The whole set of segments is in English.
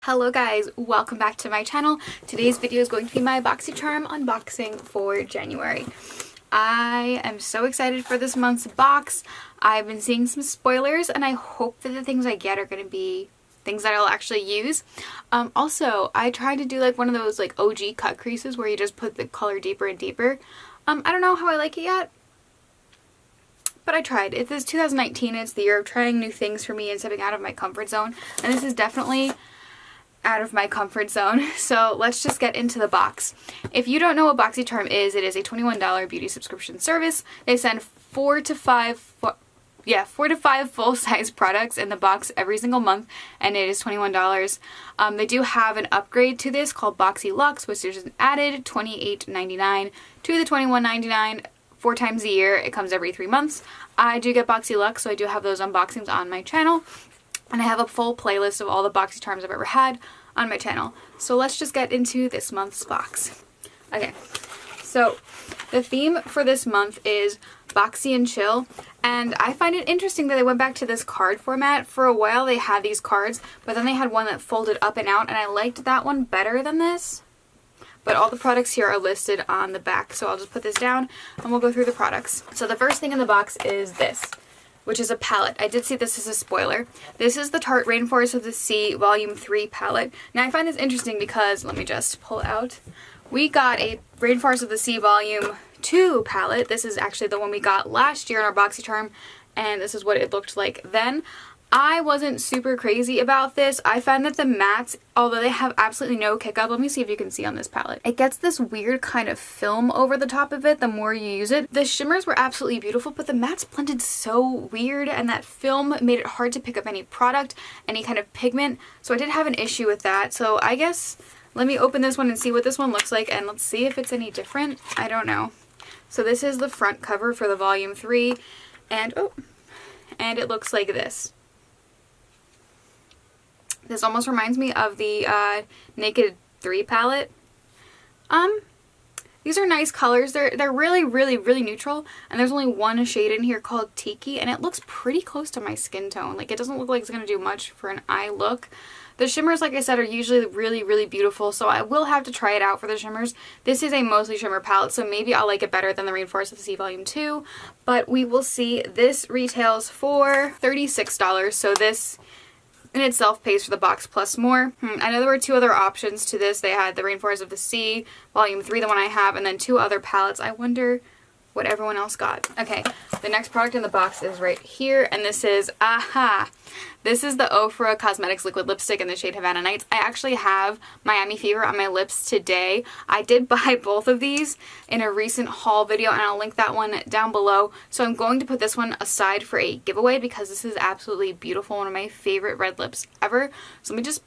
Hello guys, welcome back to my channel. Today's video is going to be my BOXYCHARM unboxing for January. I am so excited for this month's box. I've been seeing some spoilers and I hope that the things I get are going to be things that I'll actually use. Also, I tried to do like one of those like OG cut creases where you just put the color deeper and deeper. I don't know how I like it yet, but I tried. It is 2019, it's the year of trying new things for me and stepping out of my comfort zone, and this is definitely out of my comfort zone. So let's just get into the box. If you don't know what BOXYCHARM is, it is a $21 beauty subscription service. They send 4 to 5 full-size products in the box every single month, and it is $21. They do have an upgrade to this called BOXYLUXE, which is added $28.99 to the $21.99 4 times a year. It comes every 3 months. I do get BOXYLUXE, so I do have those unboxings on my channel. And I have a full playlist of all the BOXYCHARMs I've ever had on my channel. So let's just get into this month's box. Okay, so the theme for this month is boxy and chill. And I find it interesting that they went back to this card format. For a while they had these cards, but then they had one that folded up and out, and I liked that one better than this. But all the products here are listed on the back, so I'll just put this down and we'll go through the products. So the first thing in the box is this, which is a palette. I did see this as a spoiler. This is the Tarte Rainforest of the Sea Volume 3 palette. Now I find this interesting because, let me just pull out, we got a Rainforest of the Sea Volume 2 palette. This is actually the one we got last year in our BOXYCHARM, and this is what it looked like then. I wasn't super crazy about this. I find that the mattes, although they have absolutely no kick up, let me see if you can see on this palette, it gets this weird kind of film over the top of it the more you use it. The shimmers were absolutely beautiful, but the mattes blended so weird, and that film made it hard to pick up any product, any kind of pigment, so I did have an issue with that. So I guess let me open this one and see what this one looks like, and let's see if it's any different. I don't know. So this is the front cover for the Volume 3, and it looks like this. This almost reminds me of the Naked 3 palette. These are nice colors. They're really neutral, and there's only one shade in here called Tiki, and it looks pretty close to my skin tone. Like, it doesn't look like it's gonna do much for an eye look. The shimmers, like I said, are usually really beautiful, so I will have to try it out for the shimmers. This is a mostly shimmer palette, so maybe I'll like it better than the Rainforest of the Sea Volume 2, but we will see. This retails for $36, so this in itself pays for the box plus more. I know there were 2 other options to this. They had the Rainforest of the Sea Volume 3, the one I have, and then 2 other palettes. I wonder what everyone else got. Okay, the next product in the box is right here, and this is, this is the Ofra Cosmetics Liquid Lipstick in the shade Havana Nights. I actually have Miami Fever on my lips today. I did buy both of these in a recent haul video, and I'll link that one down below. So I'm going to put this one aside for a giveaway because this is absolutely beautiful, one of my favorite red lips ever. So let me just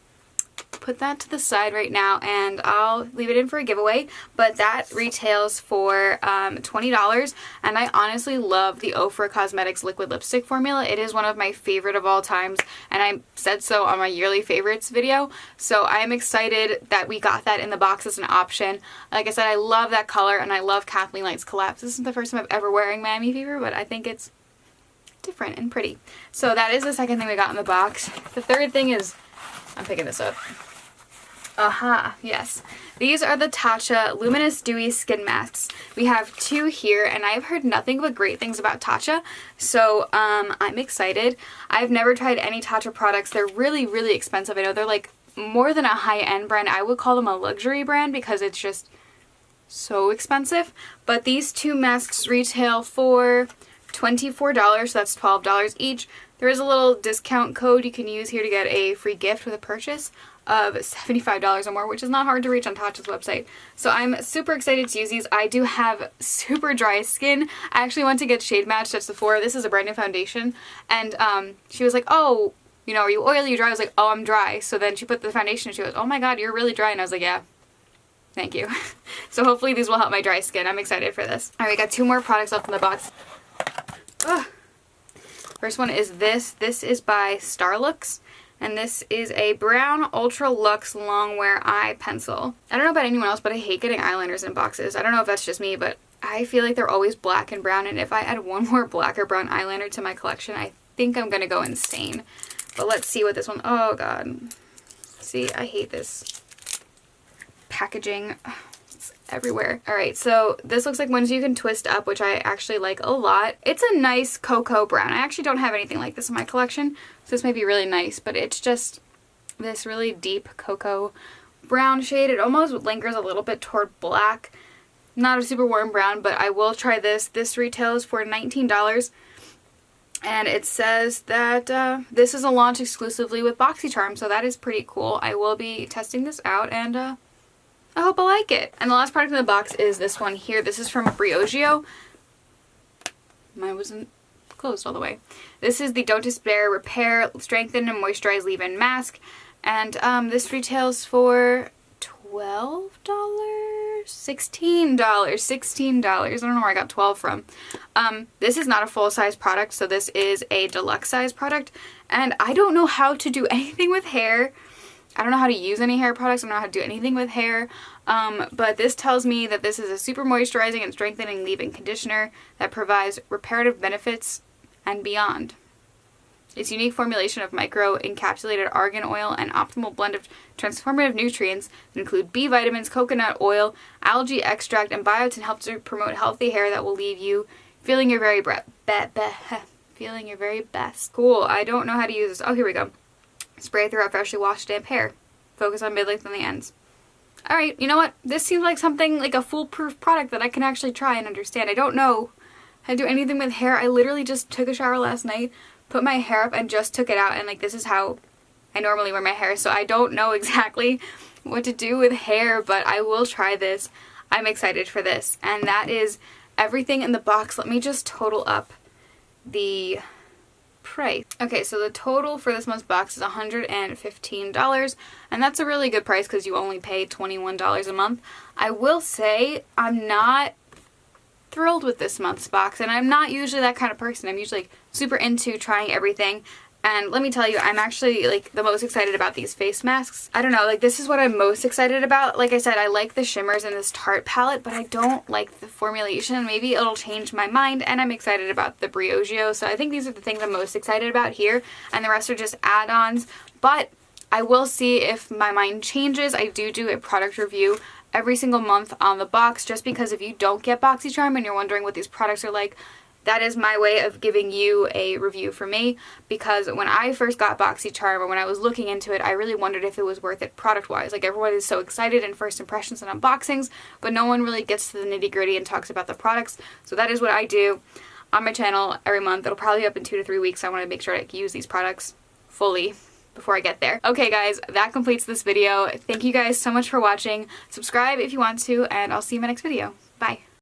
put that to the side right now, and I'll leave it in for a giveaway. But that retails for $20, and I honestly love the Ofra Cosmetics Liquid Lipstick formula. It is one of my favorite of all times, and I said so on my yearly favorites video, so I am excited that we got that in the box as an option. Like I said, I love that color, and I love Kathleen Light's Collapse. This isn't the first time I've ever wearing Miami Fever, but I think it's different and pretty. So that is the second thing we got in the box. The third thing is, I'm picking this up. Yes. These are the Tatcha Luminous Dewy Skin Masks. We have 2 here, and I've heard nothing but great things about Tatcha, so I'm excited. I've never tried any Tatcha products. They're really expensive. I know they're like more than a high-end brand. I would call them a luxury brand because it's just so expensive. But these 2 masks retail for $24, so that's $12 each. There is a little discount code you can use here to get a free gift with a purchase of $75 or more, which is not hard to reach on Tatcha's website. So I'm super excited to use these. I do have super dry skin. I actually went to get shade matched at Sephora. This is a brand new foundation, and she was like, oh, you know, are you oily or dry? I was like, oh, I'm dry. So then she put the foundation and she goes, oh my god, you're really dry. And I was like, yeah, thank you. So hopefully these will help my dry skin. I'm excited for this. Alright, we got 2 more products left in the box. Ugh. First one is this. This is by Starlux, and this is a brown Ultra Luxe Longwear Eye Pencil. I don't know about anyone else, but I hate getting eyeliners in boxes. I don't know if that's just me, but I feel like they're always black and brown, and if I add one more black or brown eyeliner to my collection, I think I'm gonna go insane. But let's see what this one, oh god. See, I hate this packaging. It's everywhere. Alright, so this looks like ones you can twist up, which I actually like a lot. It's a nice cocoa brown. I actually don't have anything like this in my collection, so this may be really nice, but it's just this really deep cocoa brown shade. It almost lingers a little bit toward black. Not a super warm brown, but I will try this. This retails for $19. And it says that this is a launch exclusively with BOXYCHARM, so that is pretty cool. I will be testing this out, and I hope I like it. And the last product in the box is this one here. This is from Briogeo. Mine wasn't closed all the way. This is the Don't Despair Repair, Strengthen, and Moisturize Leave-In Mask. And this retails for $12? $16. $16. I don't know where I got 12 from. This is not a full-size product, so this is a deluxe size product. And I don't know how to do anything with hair. I don't know how to use any hair products. I don't know how to do anything with hair. But this tells me that this is a super moisturizing and strengthening leave-in conditioner that provides reparative benefits and beyond. Its unique formulation of micro-encapsulated argan oil and optimal blend of transformative nutrients that include B vitamins, coconut oil, algae extract, and biotin help to promote healthy hair that will leave you feeling your very best. Cool. I don't know how to use this. Oh, here we go. Spray throughout freshly washed damp hair. Focus on mid-length on the ends. Alright, you know what? This seems like something like a foolproof product that I can actually try and understand. I don't know how to do anything with hair. I literally just took a shower last night, put my hair up, and just took it out, and like this is how I normally wear my hair, so I don't know exactly what to do with hair, but I will try this. I'm excited for this. And that is everything in the box. Let me just total up the price. Okay, so the total for this month's box is $115, and that's a really good price because you only pay $21 a month. I will say I'm not thrilled with this month's box, and I'm not usually that kind of person. I'm usually like super into trying everything, and let me tell you, I'm actually like the most excited about these face masks. I don't know, like this is what I'm most excited about. Like I said, I like the shimmers in this Tarte palette, but I don't like the formulation. Maybe it'll change my mind, and I'm excited about the Briogeo, so I think these are the things I'm most excited about here, and the rest are just add-ons. But I will see if my mind changes. I do a product review every single month on the box, just because if you don't get BOXYCHARM and you're wondering what these products are like, that is my way of giving you a review for me, because when I first got BOXYCHARM, or when I was looking into it, I really wondered if it was worth it product-wise. Like, everyone is so excited in first impressions and unboxings, but no one really gets to the nitty-gritty and talks about the products. So that is what I do on my channel every month. It'll probably be up in 2 to 3 weeks. I want to make sure I can use these products fully before I get there. Okay guys, that completes this video. Thank you guys so much for watching. Subscribe if you want to, and I'll see you in my next video. Bye.